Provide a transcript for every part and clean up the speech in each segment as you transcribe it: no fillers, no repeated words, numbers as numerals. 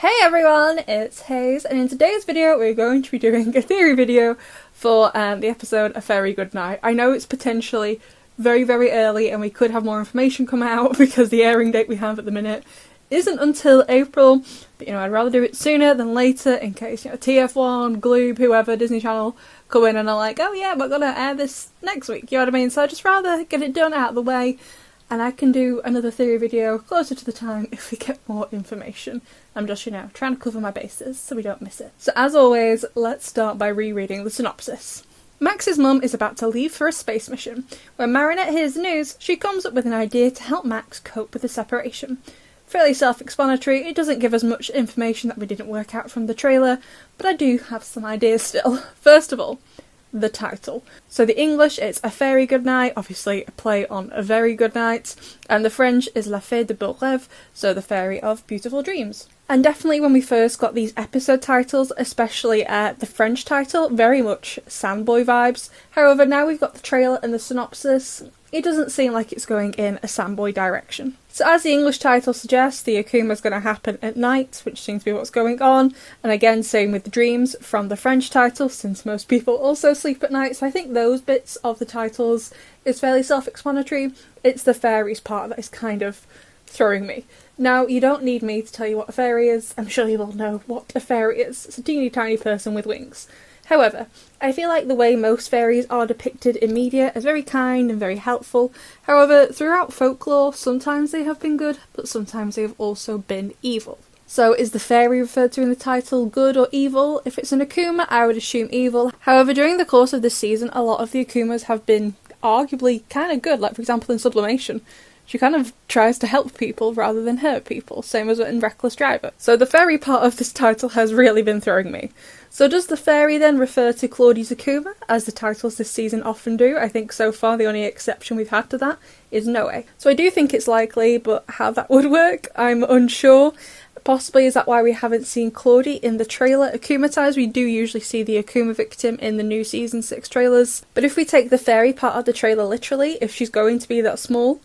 Hey everyone, it's Hayes, and in today's video we're going to be doing a theory video for the episode A Very Good Night. I know it's potentially very early and we could have more information come out because the airing date we have at the minute isn't until April, but I'd rather do it sooner than later in case TF1, Gloob, whoever, Disney Channel come in and are like, oh yeah, we're gonna air this next week, you know what I mean? So I'd just rather get it done out of the way and I can do another theory video closer to the time if we get more information. I'm just, trying to cover my bases so we don't miss it. So as always, let's start by rereading the synopsis. Max's mum is about to leave for a space mission. When Marinette hears the news, she comes up with an idea to help Max cope with the separation. Fairly self-explanatory, it doesn't give us much information that we didn't work out from the trailer, but I do have some ideas still. First of all, the title. So the English, it's A Very Good Night, obviously a play on A Very Good Night, and the French is La Fée de Beaux Rêves, so the Fairy of Beautiful Dreams. And definitely when we first got these episode titles, especially the French title, very much Sandboy vibes. However, now we've got the trailer and the synopsis, it doesn't seem like it's going in a Sandboy direction. So as the English title suggests, the Akuma is going to happen at night, which seems to be what's going on. And again, same with the dreams from the French title, since most people also sleep at night. So I think those bits of the titles is fairly self-explanatory. It's the fairies part that is kind of throwing me. Now, you don't need me to tell you what a fairy is. I'm sure you all know what a fairy is. It's a teeny tiny person with wings. However, I feel like the way most fairies are depicted in media is very kind and very helpful. However, throughout folklore, sometimes they have been good, but sometimes they have also been evil. So is the fairy referred to in the title good or evil? If it's an Akuma, I would assume evil. However, during the course of this season, a lot of the Akumas have been arguably kind of good, like for example in Sublimation. She kind of tries to help people rather than hurt people, same as in Reckless Driver. So the fairy part of this title has really been throwing me. So does the fairy then refer to Claudie's Akuma, as the titles this season often do? I think so far the only exception we've had to that is Noe. So I do think it's likely, but how that would work, I'm unsure. Possibly is that why we haven't seen Claudie in the trailer akumatized? We do usually see the Akuma victim in the new season 6 trailers. But if we take the fairy part of the trailer literally, if she's going to be that small,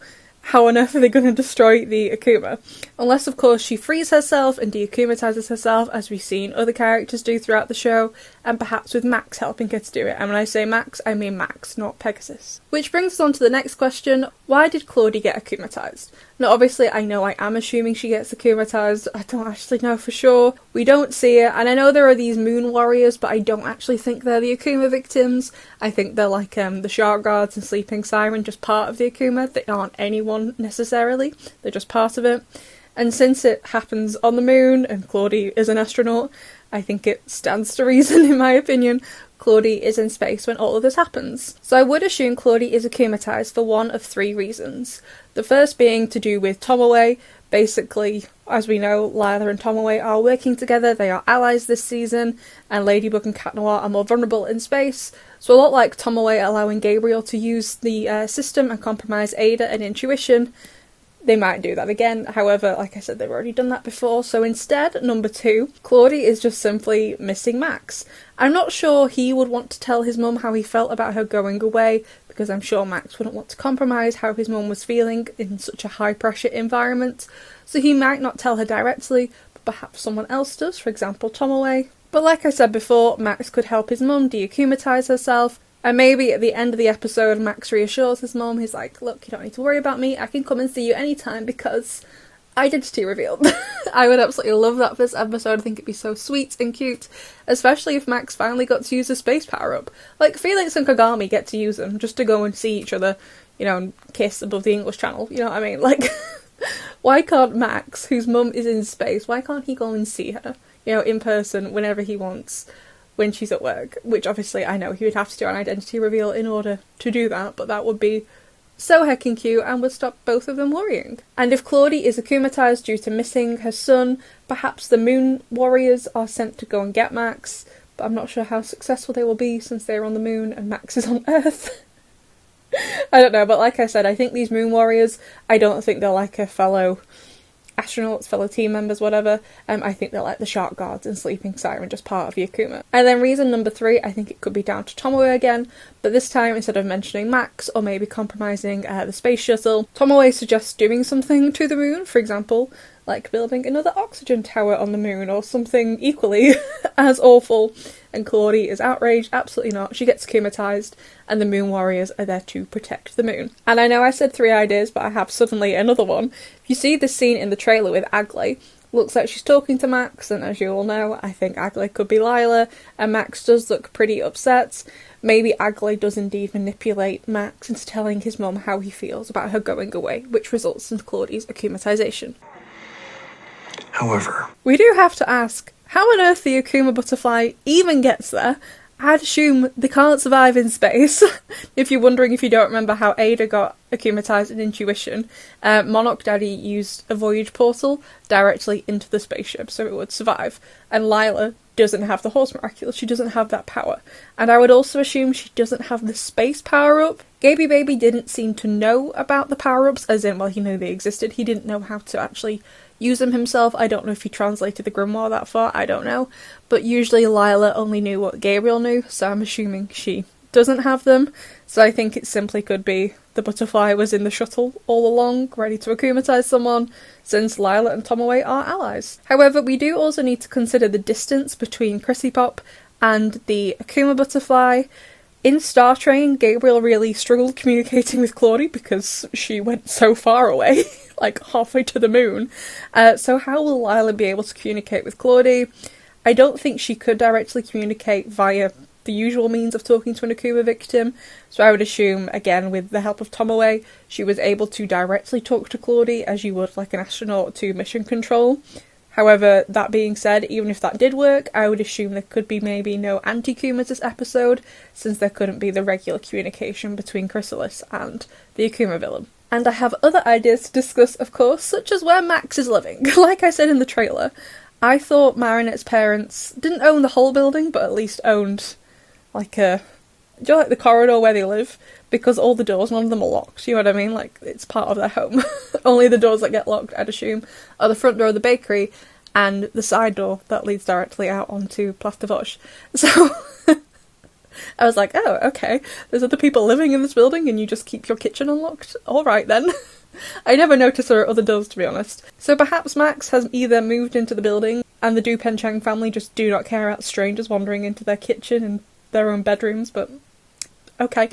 how on earth are they going to destroy the Akuma? Unless, of course, she frees herself and de-akumatizes herself, as we've seen other characters do throughout the show, and perhaps with Max helping her to do it. And when I say Max, I mean Max, not Pegasus. Which brings us on to the next question. Why did Claudie get akumatized? Now, obviously, I know I am assuming she gets akumatized. I don't actually know for sure. We don't see it, and I know there are these moon warriors, but I don't actually think they're the Akuma victims. I think they're like the shark guards and sleeping siren, just part of the Akuma. They aren't anyone necessarily. They're just part of it. And since it happens on the moon, and Claudie is an astronaut, I think it stands to reason, in my opinion, Claudie is in space when all of this happens. So I would assume Claudie is akumatized for one of 3 reasons. The first being to do with Tomoe. Basically, as we know, Lila and Tomoe are working together, they are allies this season, and Ladybug and Cat Noir are more vulnerable in space. So a lot like Tomoe allowing Gabriel to use the system and compromise Ada and Intuition, they might do that again. However, like I said, they've already done that before. So instead, number 2, Claudie is just simply missing Max. I'm not sure he would want to tell his mum how he felt about her going away, because I'm sure Max wouldn't want to compromise how his mum was feeling in such a high-pressure environment. So he might not tell her directly, but perhaps someone else does, for example Tomoe. But like I said before, Max could help his mum de-akumatize herself. And maybe at the end of the episode, Max reassures his mum. He's like, look, you don't need to worry about me. I can come and see you anytime because identity revealed. I would absolutely love that for this episode. I think it'd be so sweet and cute. Especially if Max finally got to use his space power-up. Like, Felix and Kagami get to use them just to go and see each other, and kiss above the English Channel. You know what I mean? Like, why can't Max, whose mum is in space, why can't he go and see her, in person whenever he wants? When she's at work, which obviously I know he would have to do an identity reveal in order to do that, but that would be so heckin' cute and would stop both of them worrying. And if Claudie is akumatized due to missing her son, perhaps the moon warriors are sent to go and get Max, but I'm not sure how successful they will be since they're on the moon and Max is on Earth. I don't know, but like I said, I think these moon warriors, I don't think they're like a fellow astronauts, fellow team members, whatever. I think they're like the shark guards and sleeping siren, just part of the Akuma. And then reason number 3, I think it could be down to Tomoe again, but this time instead of mentioning Max or maybe compromising the space shuttle, Tomoe suggests doing something to the moon. For example, like building another oxygen tower on the moon or something equally as awful. And Claudie is outraged. Absolutely not. She gets akumatized, and the Moon Warriors are there to protect the moon. And I know I said 3 ideas, but I have suddenly another one. If you see this scene in the trailer with Agley, looks like she's talking to Max, and as you all know, I think Agley could be Lila, and Max does look pretty upset. Maybe Agley does indeed manipulate Max into telling his mum how he feels about her going away, which results in Claudie's akumatization. However, we do have to ask, how on earth the Akuma butterfly even gets there? I'd assume they can't survive in space. If you're wondering, if you don't remember how Ada got akumatized in Intuition, Monarch Daddy used a voyage portal directly into the spaceship so it would survive. And Lila doesn't have the horse Miraculous, she doesn't have that power. And I would also assume she doesn't have the space power-up. Gaby Baby didn't seem to know about the power-ups, as in, well, he knew they existed, he didn't know how to actually use them himself. I don't know if he translated the grimoire that far, I don't know. But usually Lila only knew what Gabriel knew, so I'm assuming she doesn't have them. So I think it simply could be the butterfly was in the shuttle all along, ready to akumatize someone, since Lila and Tomoe are allies. However, we do also need to consider the distance between Chrissy Pop and the Akuma butterfly. In Star Train, Gabriel really struggled communicating with Claudie because she went so far away, like halfway to the moon. So how will Lila be able to communicate with Claudie? I don't think she could directly communicate via the usual means of talking to an Akuma victim, so I would assume, again, with the help of Tomoe, she was able to directly talk to Claudie as you would like an astronaut to mission control. However, that being said, even if that did work, I would assume there could be maybe no anti-Akumas this episode, since there couldn't be the regular communication between Chrysalis and the Akuma villain. And I have other ideas to discuss, of course, such as where Max is living. Like I said in the trailer, I thought Marinette's parents didn't own the whole building, but at least owned, like the corridor where they live, because all the doors, none of them are locked, you know what I mean? Like, it's part of their home. Only the doors that get locked, I'd assume, are the front door of the bakery and the side door that leads directly out onto Place des Vosges. So, I was like, oh, okay, there's other people living in this building and you just keep your kitchen unlocked? Alright then. I never noticed there are other doors, to be honest. So perhaps Max has either moved into the building and the Du Penchang family just do not care about strangers wandering into their kitchen and their own bedrooms, but okay.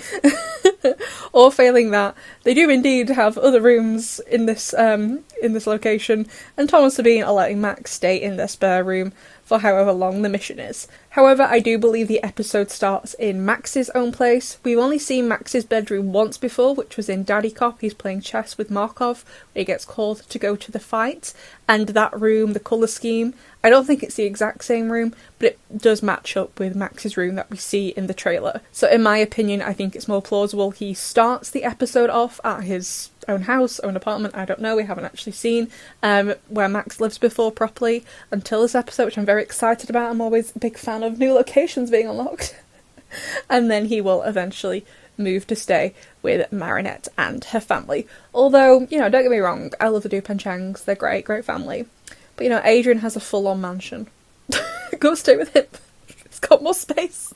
Or failing that, they do indeed have other rooms in this location, and Tom and Sabine are letting Max stay in their spare room for however long the mission is. However, I do believe the episode starts in Max's own place. We've only seen Max's bedroom once before, which was in Daddy Cop. He's playing chess with Markov, where he gets called to go to the fight. And that room, the colour scheme, I don't think it's the exact same room, but it does match up with Max's room that we see in the trailer. So in my opinion, I think it's more plausible he starts the episode off at his own house, own apartment, I don't know, we haven't actually seen where Max lives before properly until this episode, which I'm very excited about. I'm always a big fan of new locations being unlocked. And then he will eventually move to stay with Marinette and her family. Although, you know, don't get me wrong, I love the Du Penchangs, they're great, great family. But, you know, Adrian has a full-on mansion. Go stay with him. He's got more space.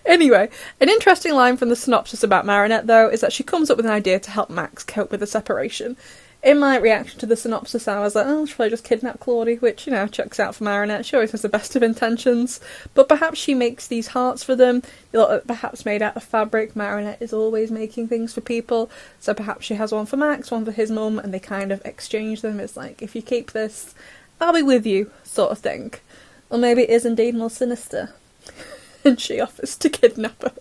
Anyway, an interesting line from the synopsis about Marinette, though, is that she comes up with an idea to help Max cope with the separation. In my reaction to the synopsis, I was like, oh, should I just kidnap Claudie? Which, you know, checks out for Marinette. She always has the best of intentions. But perhaps she makes these hearts for them. They look perhaps made out of fabric. Marinette is always making things for people. So perhaps she has one for Max, one for his mum, and they kind of exchange them. It's like, if you keep this, I'll be with you, sort of thing. Or maybe it is indeed more sinister. And she offers to kidnap her.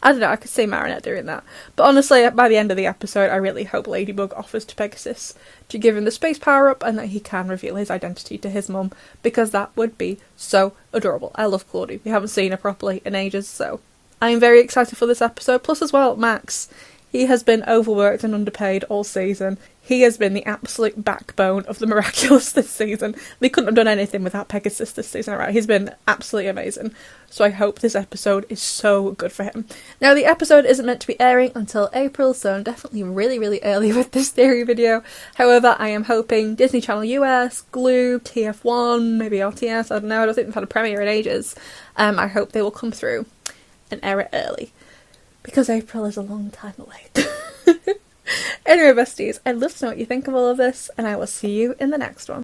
I don't know, I could see Marinette doing that. But honestly, by the end of the episode, I really hope Ladybug offers to Pegasus to give him the space power-up and that he can reveal his identity to his mum, because that would be so adorable. I love Claudie. We haven't seen her properly in ages, so I'm very excited for this episode. Plus as well, Max. He has been overworked and underpaid all season. He has been the absolute backbone of the Miraculous this season. They couldn't have done anything without Pegasus this season, right? He's been absolutely amazing. So I hope this episode is so good for him. Now, the episode isn't meant to be airing until April, so I'm definitely really, really early with this theory video. However, I am hoping Disney Channel US, Glue, TF1, maybe RTS, I don't know, I don't think they've had a premiere in ages. I hope they will come through and air it early, because April is a long time away. Anyway, besties, I'd love to know what you think of all of this, and I will see you in the next one.